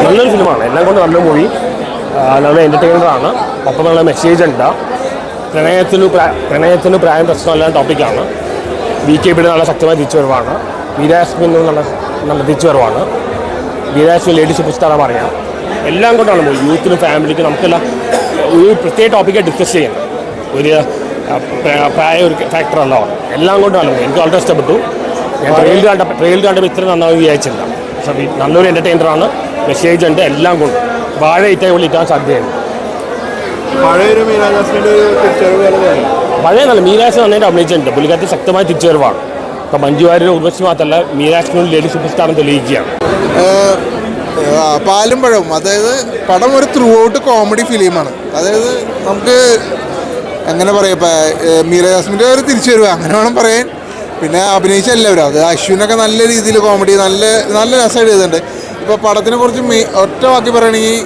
നല്ലൊരു ഫിലിമാണ്, എല്ലാം കൊണ്ട് നല്ലൊരു മൂവി, നല്ല എൻ്റർടൈനറാണ്. ഒപ്പം നല്ല മെസ്സേജ് ഉണ്ട്. പ്രണയത്തിന് പ്രായം പ്രശ്നമല്ല ടോപ്പിക്കാണ്. BKB നല്ല ശക്തമായ തിരിച്ചുവരവാണ്. വീരാസ്മിനും നല്ല തിരിച്ചുവരവാണ്. വീരാസ്മിൻ ലേഡി സൂപ്പർ സ്റ്റാറാണ് പറയാം. എല്ലാം കൊണ്ടാണ് മൂവി. യൂത്തിനും ഫാമിലിക്കും നമുക്കെല്ലാം ഒരു പ്രത്യേക ടോപ്പിക്കാണ് ഡിസ്കസ് ചെയ്യുന്നത്. ഒരു പ്രായ ഒരു ഫാക്ടറല്ലോ, എല്ലാം കൊണ്ടാണ് മൂവി. എനിക്ക് വളരെ ഇഷ്ടപ്പെട്ടു. ഞാൻ ട്രെയിൽ കണ്ടപ്പോൾ ഇത്ര നന്നായി വിചാരിച്ചില്ല. പക്ഷേ നല്ലൊരു എൻ്റർടൈനറാണ്, മെസ്സേജ് ഉണ്ട്, എല്ലാം കൊണ്ട്. വാഴ ഇറ്റായി വിളിക്കാൻ സാധ്യതയുണ്ട്. പഴയ നല്ല മീരാസ് നന്നായിട്ട് അഭിനയിച്ചിട്ടുണ്ട്. പുള്ളിക്കാരത്തി ശക്തമായ തിരിച്ചുവരവാണ്. ഇപ്പം മഞ്ജു വാര്യർ ഉർവശി മാത്രമല്ല, മീരാസിനും ലേഡി സൂപ്പർ സ്റ്റാറും തെളിയിക്കുകയാണ്. പാലും പഴവും, അതായത് പടം ഒരു ത്രൂ ഔട്ട് കോമഡി ഫിലിമാണ്. അതായത് നമുക്ക് എങ്ങനെ പറയാം, ഇപ്പം മീര ജാസ്മിൻ്റെ ഒരു തിരിച്ചുവരവ് അങ്ങനെ വേണം പറയാൻ. പിന്നെ അഭിനയിച്ച എല്ലാവരും, അത് അശ്വിനൊക്കെ നല്ല രീതിയിൽ കോമഡി നല്ല രസമായിട്ട് ചെയ്തിട്ടുണ്ട്. ഇപ്പോൾ പടത്തിനെ കുറിച്ച് ഒറ്റ വാക്കി പറയുകയാണെങ്കിൽ,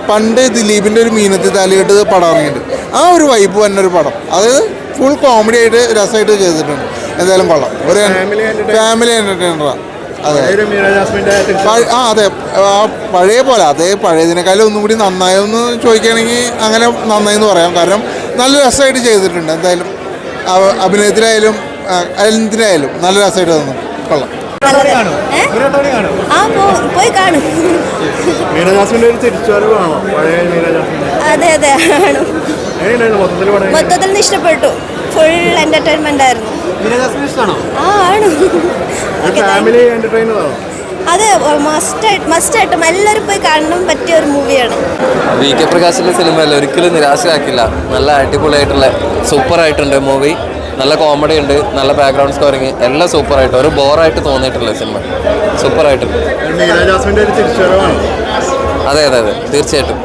പണ്ട് ദിലീപിൻ്റെ ഒരു മീനത്തി താലിയിട്ട് പടം ഇറങ്ങിയിട്ടുണ്ട്. ആ ഒരു വൈബ് തന്നെ ഒരു പടം, അതായത് ഫുൾ കോമഡി ആയിട്ട് രസമായിട്ട് ചെയ്തിട്ടുണ്ട്. എന്തായാലും കൊള്ളാം, ഒരു ഫാമിലി എൻ്റർടൈനറാണ്. അതെ അതെ, പഴയ പോലെ, അതേ പഴയതിനേക്കാളും ഒന്നും കൂടി നന്നായെന്ന് ചോദിക്കുകയാണെങ്കിൽ അങ്ങനെ നന്നായെന്ന് പറയാം. കാരണം നല്ല രസമായിട്ട് ചെയ്തിട്ടുണ്ട്. എന്തായാലും അഭിനയത്തിലായാലും എന്തിനായാലും നല്ല രസമായിട്ട് തന്നു. കൊള്ളാം. മൊത്തത്തിൽ ഇഷ്ടപ്പെട്ടു. ഫുൾ എന്റർടൈൻമെന്റ് ആയിരുന്നു. അതെ, മസ്റ്റായിട്ടും എല്ലാവരും പോയി കാണാൻ പറ്റിയ ഒരു മൂവിയാണ്. VK പ്രകാശിന്റെ സിനിമയല്ല, ഒരിക്കലും നിരാശയാക്കില്ല. നല്ല അടിപൊളിയായിട്ടുള്ള സൂപ്പറായിട്ടുണ്ട് മൂവി. നല്ല കോമഡി ഉണ്ട്, നല്ല ബാക്ക്ഗ്രൗണ്ട് സ്കോറിങ്, എല്ലാം സൂപ്പറായിട്ട്, ഒരു ബോറായിട്ട് തോന്നിയിട്ടില്ല സിനിമ. സൂപ്പറായിട്ടുണ്ട്. അതെ അതെ അതെ, തീർച്ചയായിട്ടും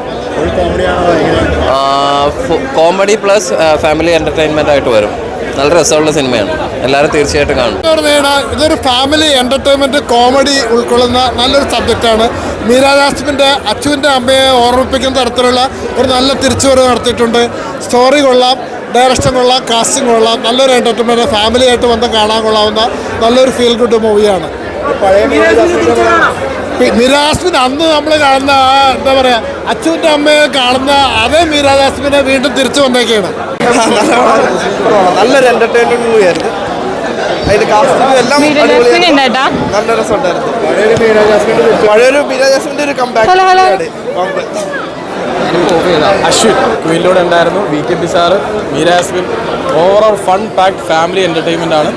കോമഡി പ്ലസ് ഫാമിലി എൻ്റർടൈൻമെൻ്റ് ആയിട്ട് വരും. നല്ല രസമുള്ള സിനിമയാണ്, എല്ലാവരും തീർച്ചയായിട്ടും കാണും. ഇതൊരു ഫാമിലി എൻ്റർടൈൻമെൻറ്റ് കോമഡി ഉൾക്കൊള്ളുന്ന നല്ലൊരു സബ്ജക്റ്റാണ്. മീര ജാസ്മിൻ്റെ അച്ചുവിൻ്റെ അമ്മയെ ഓർമ്മിപ്പിക്കുന്ന തരത്തിലുള്ള ഒരു നല്ല തിരിച്ചുവരവ് നടത്തിയിട്ടുണ്ട്. സ്റ്റോറി കൊള്ളാം, ഡയറക്ഷൻ കൊള്ളാം, കാസ്റ്റിംഗ് കൊള്ളാം. നല്ലൊരു എൻ്റർടൈൻമെൻറ്റ്, ഫാമിലിയായിട്ട് വന്ന് കാണാൻ കൊള്ളാവുന്ന നല്ലൊരു ഫീൽ ഗുഡ് മൂവിയാണ്. മീര ജാസ്മിൻ അന്ന് നമ്മൾ കാണുന്ന എന്താ പറയുക, അച്ചുവിൻ്റെ അമ്മയെ കാണുന്ന അതേ മീര ജാസ്മിനെ വീണ്ടും തിരിച്ചു വന്നേക്കാണ്. നല്ലൊരു എൻ്റർടൈൻമെൻറ്റ് മൂവിയായിരുന്നു. അതിൻ്റെ കാസ്റ്റിംഗ് എല്ലാം നല്ല രസമുണ്ടായിരുന്നു. പഴയൊരു മീര ജാസ്മിൻ്റെ ഒരു കംബാക്ക്. അശ്വിൻ ക്വീനിലൂടെ ഉണ്ടായിരുന്നു. VKB sir, Meera Jasmine, overall fun packed family entertainment ആണ്.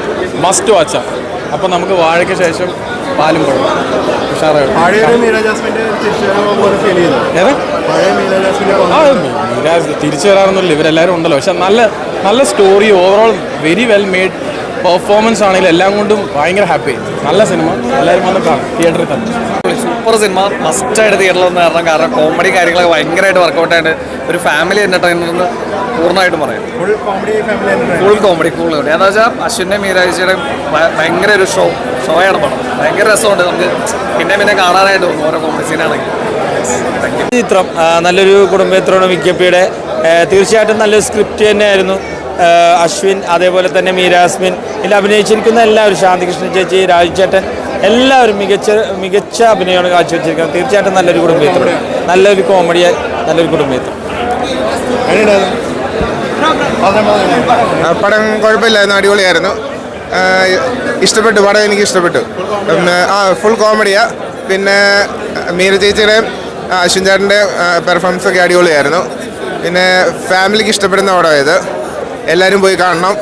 മസ്റ്റ് വാച്ചാണ്. അപ്പോൾ നമുക്ക് വാഴയ്ക്ക് ശേഷം പാലും പഴം തിരിച്ചു വരാറൊന്നുമില്ല, ഇവരെല്ലാവരും ഉണ്ടല്ലോ. പക്ഷെ നല്ല story, overall very well made performance ആണെങ്കിലും എല്ലാം കൊണ്ടും ഭയങ്കര ഹാപ്പി. നല്ല സിനിമ, എല്ലാവരും വന്ന് കാണും തിയേറ്ററിൽ തന്നെ. സൂപ്പർ സിനിമ, മസ്റ്റായിട്ട് തിയേറ്ററിൽ വന്ന് കാരണം കോമഡി കാര്യങ്ങളൊക്കെ ഭയങ്കരമായിട്ട് വർക്കൗട്ടായിട്ട് ഒരു ഫാമിലി എൻ്റർടൈനർ പൂർണ്ണമായിട്ടും പറയാം. ഫുൾ കോമഡി എന്താ വെച്ചാൽ അശ്വിൻ്റെ മീരാഴ്ചയുടെ ഭയങ്കര ഒരു ഷോയാണ് പടം. ഭയങ്കര രസമുണ്ട്, നമുക്ക് പിന്നെ കാണാനായിട്ട് തോന്നും ഓരോ കോമഡി സീനാണെങ്കിൽ. ചിത്രം നല്ലൊരു കുടുംബചിത്രമാണ് VKBയുടെ. തീർച്ചയായിട്ടും നല്ലൊരു സ്ക്രിപ്റ്റ് തന്നെയായിരുന്നു. അശ്വിൻ, അതേപോലെ തന്നെ മീര ജാസ്മിൻ, ഇതിൽ അഭിനയിച്ചിരിക്കുന്ന എല്ലാവരും, ശാന്തികൃഷ്ണൻ ചേച്ചി, രാജു ചേട്ടൻ, എല്ലാവരും മികച്ച അഭിനയമാണ് കാഴ്ചവെച്ചിരിക്കുന്നത്. തീർച്ചയായിട്ടും നല്ലൊരു കുടുംബചിത്രം, നല്ലൊരു കോമഡി, നല്ലൊരു കുടുംബചിത്രം. പടം കുഴപ്പമില്ലായിരുന്നു, അടിപൊളിയായിരുന്നു. ഇഷ്ടപ്പെട്ടു, പടം എനിക്ക് ഇഷ്ടപ്പെട്ടു. ഫുൾ കോമഡിയാണ്. പിന്നെ മീര ചേച്ചിയുടെ അശ്വിൻ ചേട്ടൻ്റെ പെർഫോമൻസ് ഒക്കെ അടിപൊളിയായിരുന്നു. പിന്നെ ഫാമിലിക്ക് ഇഷ്ടപ്പെടുന്ന പടമായത്, എല്ലാവരും പോയി കാണണം.